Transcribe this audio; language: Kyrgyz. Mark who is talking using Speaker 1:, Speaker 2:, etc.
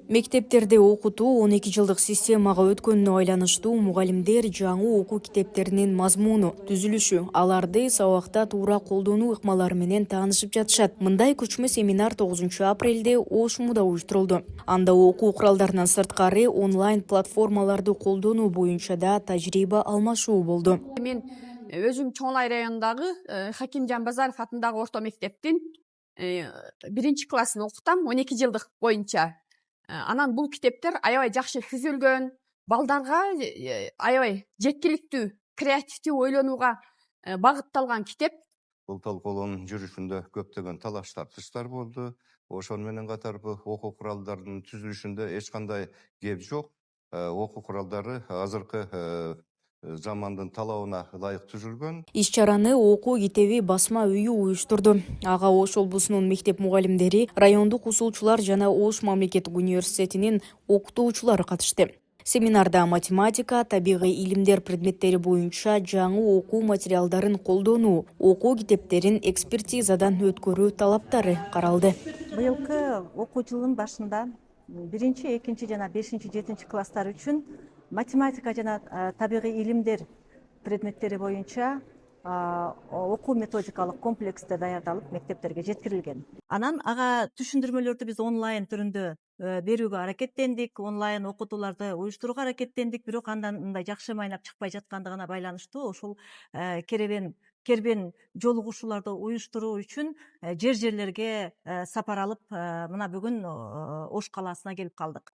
Speaker 1: Мектептерде окутуу 12 жылдык системага өткөнүнө байланыштуу мугалимдер жаңы окуу китептеринин мазмуну, түзүлүшү, аларды сабакта туура колдонуу ыкмалары менен таанышып жатышат. Мындай көчмө семинар 9 апрелде ОШМУда уюштурулду. Анда окуу куралдарынан сырткары онлайн платформаларды колдонуу боюнча да тажрыйба алмашуу болду.
Speaker 2: Мен өзүм Чоңлай районундагы Хакимжан Базаров атындагы орто мектептин 1-классын окутам, 12 жылдык боюнча. Анан бул китептер аябай жакшы түзүлгөн, балдарга аябай жеткиликтүү, креативдүү ойлонууга багытталган китеп.
Speaker 3: Бул толкоонун жүрүшүндө көптөгөн талаш тартыштар болду. Ошону менен катар бул окуу куралдарынын түзүлүшүндө эч кандай кеп жок. Окуу куралдары азыркы замандын талабына ылайык түзүлгөн.
Speaker 1: Иш-чараны окуу китеби басма үйү уюштурду. Ага Ош облусунун мектеп мугалимдери, райондук усулчулар жана Ош мамлекеттик университетинин окутуучулары катышты. Семинарда математика, табигый илимдер предметтери боюнча жаңы окуу материалдарын колдонуу, окуу китептерин экспертизадан өткөрүү талаптары каралды.
Speaker 4: Быйылкы окуу жылынын башында 1, 2 жана 5, 7 класстар үчүн математика жана табигый илимдер предметтери боюнча окуу методикалык комплекстер даярдалып мектептерге жеткирилген. Анан ага түшүндүрмөлөрдү биз онлайн түрүндө берүүгө аракеттендик, онлайн окутууларды уюштурууга аракеттендик, бирок андан мындай жакшы майнап чыкпай жаткандыгына байланыштуу ошол кербен жолугушууларды уюштуруу үчүн жерлерге сапар алып мына бүгүн Ош калаасына келип калдык.